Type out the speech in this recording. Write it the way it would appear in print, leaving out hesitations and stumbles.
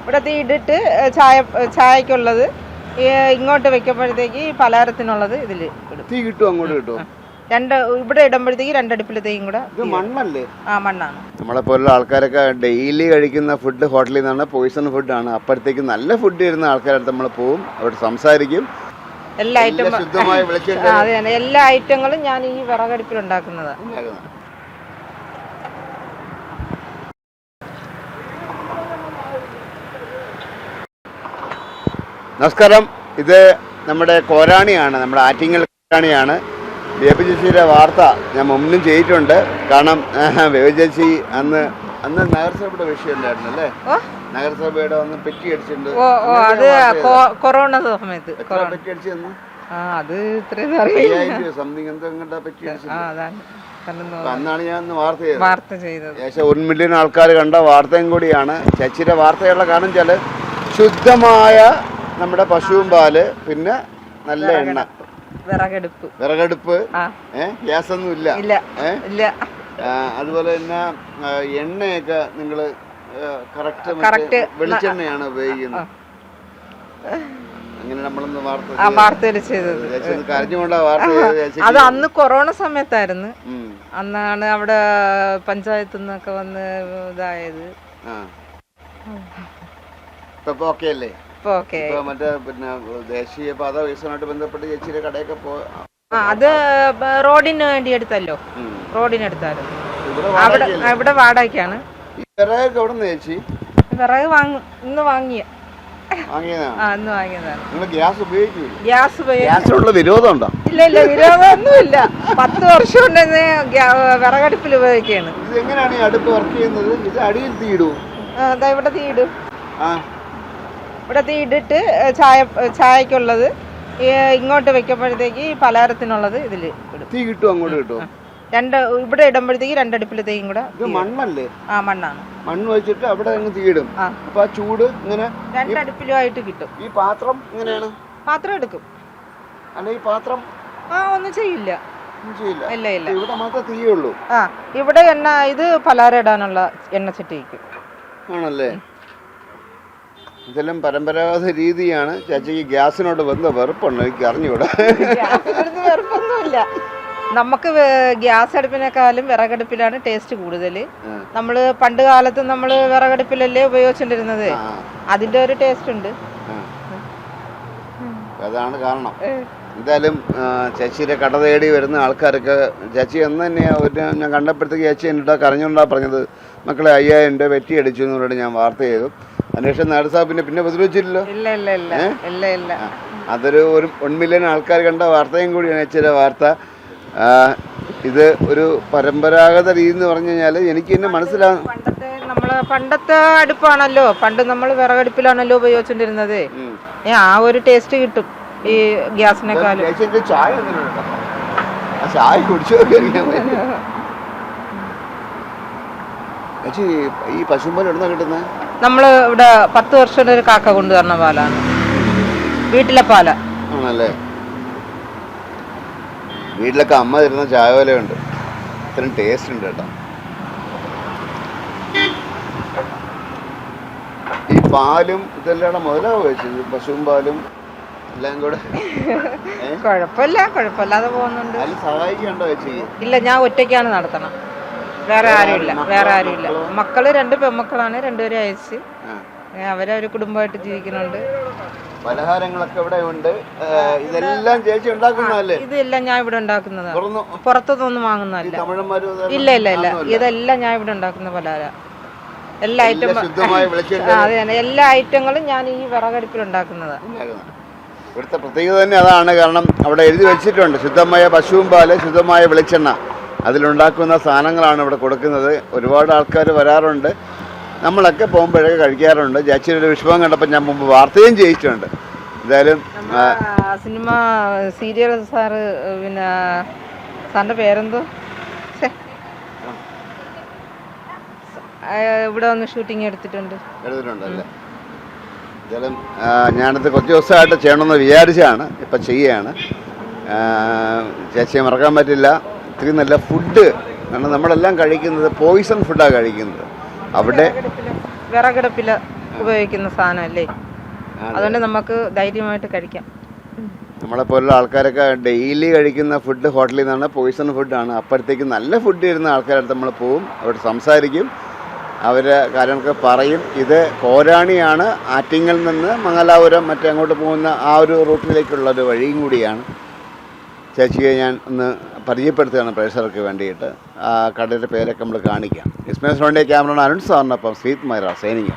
ഇവിടെ തീയിട്ടിട്ട് ചായക്കുള്ളത് ഇങ്ങോട്ട് വെക്കുമ്പോഴത്തേക്ക് പലഹാരത്തിനുള്ളത് ഇതിൽ ഇടും. തീ കിട്ടും, അങ്ങോട്ട് കിട്ടും. ഇവിടെ ഇടുമ്പോഴത്തേക്ക് രണ്ടടുപ്പിലത്തേക്കും കൂടെ. മണ്ണല്ലേ? ആ, മണ്ണാണ്. നമ്മളെ പോലുള്ള ആൾക്കാരൊക്കെ ഡെയിലി കഴിക്കുന്ന ഫുഡ് ഹോട്ടലിൽ നിന്നാണ് പോയിസൺ ഫുഡാണ്. അപ്പോഴത്തേക്ക് നല്ല ഫുഡ് ഇരുന്ന ആൾക്കാരടുത്ത് നമ്മൾ പോവും, അവിടെ സംസാരിക്കും. എല്ലാ ഐറ്റങ്ങളും ഞാൻ ഈ വിറകടുപ്പിൽ ഉണ്ടാക്കുന്നതാണ്. നമസ്കാരം, ഇത് നമ്മുടെ കോരാണിയാണ്, നമ്മുടെ ആറ്റിങ്ങൽ കോരാണിയാണ്. ബേബി ചേച്ചിയുടെ വാർത്ത ഞാൻ മുന്നിലും ചെയ്തിട്ടുണ്ട്. കാരണം ബേബി ചേച്ചി അന്ന് നഗരസഭയുടെ വിഷയം ഉണ്ടായിരുന്നു അല്ലേ? നഗരസഭയുടെ ഒന്ന് പെറ്റി അടിച്ചിട്ടുണ്ട്. കൊറോണ സമയത്ത് പെറ്റി അടിച്ചു തന്നു. സംതിങ് എന്താ പെറ്റി അടിച്ചത്? അന്നാണ് ഞാൻ വാർത്ത ചെയ്തത്. ഏകദേശം 1 മില്യൺ ആൾക്കാർ കണ്ട വാർത്തയും കൂടിയാണ്. ചേച്ചിയുടെ വാർത്തയുള്ള കാരണം വെച്ചാല് ശുദ്ധമായ നമ്മുടെ പശുവും പാല്, പിന്നെ നല്ല എണ്ണ, വിറകടുപ്പ്, ഗ്യാസ് ഒന്നും ഇല്ല. അതുപോലെ തന്നെ എണ്ണയൊക്കെ നിങ്ങള് കറക്റ്റ് വെളിച്ചെണ്ണയാണ് ഉപയോഗിക്കുന്നത്. അങ്ങനെ നമ്മളൊന്ന് വാർത്തയിൽ ചെയ്തത്. കരഞ്ഞുകൊണ്ടാ വാർത്ത. അത് അന്ന് കൊറോണ സമയത്തായിരുന്നു. അന്നാണ് അവിടെ പഞ്ചായത്തിൽ നിന്നൊക്കെ വന്ന് ഇതായത്. ഇപ്പൊ ഓക്കെ അല്ലേ? മറ്റേ പിന്നെ ദേശീയപാത വികസനമായിട്ട് ബന്ധപ്പെട്ട് ചേച്ചിയുടെ കടയൊക്കെ അത് റോഡിന് വേണ്ടി എടുത്തല്ലോ, റോഡിനെടുത്തായിരുന്നു. ഇവിടെ വാടകയ്ക്കാണ്. ചേച്ചി വിറക് ഇന്ന് വാങ്ങിയതാണ്. ഗ്യാസിനുള്ള വിരോധമുണ്ടോ? ഇല്ല, വിരോധമൊന്നുമില്ല. 10 വർഷം കൊണ്ട് വിറകടുപ്പിൽ ഉപയോഗിക്കാണ്. ഇത് എങ്ങനെയാണ് ഈ അടുപ്പ് വർക്ക് ചെയ്യുന്നത്? ഇത് അടിയിൽ തീയിടും. ഇവിടെ തീയിടും. ഇവിടെ തീയിട്ടിട്ട് ചായക്കുള്ളത് ഇങ്ങോട്ട് വെക്കുമ്പോഴത്തേക്ക് പലഹാരത്തിനുള്ളത് ഇതിൽ ഇടും. തീ കിട്ടും, അങ്ങോട്ട് കിട്ടും. ഇവിടെ ഇടുമ്പോഴത്തേക്ക് രണ്ടടുപ്പിലത്തേക്കും കൂടെ. മണ്ണല്ലേ? ആ, മണ്ണാണ്. മണ്ണ് വെച്ചിട്ട് അവിടെ അങ്ങ് തീയിടും. അപ്പൊ ആ ചൂട് ഇങ്ങനെ രണ്ടടുപ്പിലുമായിട്ട് കിട്ടും. ഈ പാത്രം എങ്ങനെയാണ്? പാത്രം എടുക്കും. അല്ല, ഈ പാത്രം ഒന്നും ചെയ്യില്ല. ഇല്ല. ഇവിടെ മാത്രമേ തീയുള്ളൂ. ഇവിടെ ഇത് പലഹാരം ഇടാനുള്ള എണ്ണച്ചട്ടി ആണല്ലേ? ഇതെല്ലാം പരമ്പരാഗത രീതിയാണ്. ചേച്ചിക്ക് ഗ്യാസിനോട് വന്ന വെറുപ്പുണ്ട്, എനിക്ക് അറിഞ്ഞൂടാ. വെറുപ്പൊന്നുമില്ല. നമുക്ക് ഗ്യാസ് അടുപ്പിനേക്കാളും വിറകടുപ്പിലാണ് ടേസ്റ്റ് കൂടുതൽ. നമ്മള് പണ്ട് കാലത്ത് നമ്മള് വിറകടുപ്പിലല്ലേ ഉപയോഗിച്ചോണ്ടിരുന്നത്. അതിന്റെ ഒരു ടേസ്റ്റ് ഉണ്ട്. അതാണ് കാരണം. എന്തായാലും ചേച്ചിയുടെ കട തേടി വരുന്ന ആൾക്കാരൊക്കെ ചേച്ചി എന്ന് തന്നെയാണ്. ഞാൻ കണ്ടപ്പോഴത്തേക്ക് ചേച്ചി എന്നിട്ടാ കരഞ്ഞുകൊണ്ടാ പറഞ്ഞത്, മക്കളെ 5000 രൂപ വെറ്റി അടിച്ചു എന്നോട് ഞാൻ വാർത്ത ചെയ്തു. അന്വേഷണം നടത്താ പിന്നെ പ്രതിരോധിച്ചില്ലല്ലോ. അതൊരു 1 മില്യൺ ആൾക്കാർ കണ്ട വാർത്തയും കൂടിയാണ് ചേച്ചിയുടെ വാർത്ത. ഇത് ഒരു പരമ്പരാഗത രീതി എന്ന് പറഞ്ഞു കഴിഞ്ഞാൽ എനിക്ക് തന്നെ മനസ്സിലാകും. പണ്ടത്തെ അടുപ്പാണല്ലോ, പണ്ട് നമ്മൾ വിറകടുപ്പിലാണല്ലോ ഉപയോഗിച്ചോണ്ടിരുന്നത്. ആ ഒരു ടേസ്റ്റ് കിട്ടും ഈ ഗ്യാസിനെക്കാളും. ചായ കുടിച്ചു. ഈ പശുമ്പാൽ എവിടുന്നാ കിട്ടുന്നത്? നമ്മള് ഇവിടെ 10 വർഷം ഒരു കാക്ക കൊണ്ടുവരുന്ന പാലാണ്, വീട്ടിലെ പാല. ആണല്ലേ? വീട്ടിലൊക്കെ അമ്മ തരുന്ന ചായ പോലെയുണ്ട്. ഇത്രയും ടേസ്റ്റ് ഉണ്ട് കേട്ടോ. ഈ പാലും ഇതെല്ലാം മുതലാവോ വെച്ചത്? പശുവും പാലും എല്ലാം കൂടെ കുഴപ്പമില്ലാതെ പോകുന്നുണ്ട്. അതിൽ സഹായിക്കണ്ടോ ചേച്ചി? ഇല്ല, ഞാൻ ഒറ്റയ്ക്കാണ് നടത്തണം. വേറെ ആരുമില്ല. മക്കള് 2 പെൺമക്കളാണ്, 2 പേരും അയച്ച് അവരൊരു കുടുംബമായിട്ട് ജീവിക്കുന്നുണ്ട്. പലഹാരങ്ങളൊക്കെ ഇവിടെ ഉണ്ട്. ഇതെല്ലാം ചേച്ചി ഉണ്ടാക്കുന്നതല്ലേ? ഇതെല്ലാം ഞാൻ ഇവിടെ ഉണ്ടാക്കുന്നതാണ്, പുറത്തുനിന്നൊന്നും വാങ്ങുന്നതല്ല. ഇല്ല, ഇതെല്ലാം ഞാൻ ഇവിടെ ഉണ്ടാക്കുന്ന പലഹാരം. എല്ലാ ഐറ്റങ്ങളും ഞാൻ ഈ വിറകടുപ്പിൽ ഉണ്ടാക്കുന്നതാണ്. ഇവിടുത്തെ പ്രത്യേകത തന്നെ അതാണ്. കാരണം അവിടെ എഴുതി വെച്ചിട്ടുണ്ട്, ശുദ്ധമായ പശുവും പാല്, ശുദ്ധമായ വെളിച്ചെണ്ണ. അതിലുണ്ടാക്കുന്ന സാധനങ്ങളാണ് ഇവിടെ കൊടുക്കുന്നത്. ഒരുപാട് ആൾക്കാർ വരാറുണ്ട്, നമ്മളൊക്കെ പോകുമ്പോഴൊക്കെ കഴിക്കാറുണ്ട്. ചേച്ചിയുടെ വിഷമം കണ്ടപ്പോൾ ഞാൻ മുമ്പ് വാർത്തയും ചെയ്യിച്ചിട്ടുണ്ട്. എന്തായാലും സിനിമ സീരിയൽ സാറ്, പിന്നെ സാറിൻ്റെ പേരെന്തോ, ഇവിടെ വന്ന് ഷൂട്ടിങ് എടുത്തിട്ടുണ്ടല്ലേ? എന്തായാലും ഞാനത് കുറച്ച് ദിവസമായിട്ട് ചെയ്യണമെന്ന് വിചാരിച്ചാണ്, ഇപ്പം ചെയ്യുകയാണ്. ചേച്ചിയെ മറക്കാൻ പറ്റില്ല. ഇത്രയും നല്ല ഫുഡ്, കാരണം നമ്മളെല്ലാം കഴിക്കുന്നത് പോയിസൺ ഫുഡാണ് കഴിക്കുന്നത്. അവിടെ വിറകടുപ്പില ഉപയോഗിക്കുന്ന സാധനമല്ലേ, അതുകൊണ്ട് നമുക്ക് ധൈര്യമായിട്ട് കഴിക്കാം. നമ്മളെപ്പോലുള്ള ആൾക്കാരൊക്കെ ഡെയിലി കഴിക്കുന്ന ഫുഡ് ഹോട്ടലിൽ നിന്നാണ്, പോയിസൺ ഫുഡാണ്. അപ്പോഴത്തേക്ക് നല്ല ഫുഡ് ഇരുന്ന ആൾക്കാരടുത്ത് നമ്മൾ പോവും, അവിടെ സംസാരിക്കും, അവർ കാര്യങ്ങളൊക്കെ പറയും. ഇത് കോരാണിയാണ്, ആറ്റിങ്ങൽ നിന്ന് മംഗലാപുരം മറ്റേ അങ്ങോട്ട് പോകുന്ന ആ ഒരു റൂട്ടിലേക്കുള്ളൊരു വഴിയും കൂടിയാണ്. ചേച്ചിയെ ഞാൻ ഒന്ന് പരിചയപ്പെടുത്തുകയാണ് പ്രേക്ഷകർക്ക് വേണ്ടിയിട്ട്. ആ കടയുടെ പേരൊക്കെ നമ്മൾ കാണിക്കാം. ഇസ്മേൽ സോണിൻ്റെ ക്യാമറ അരുൺ സാറിനൊപ്പം ശ്രീത് മൈറ സൈനിക.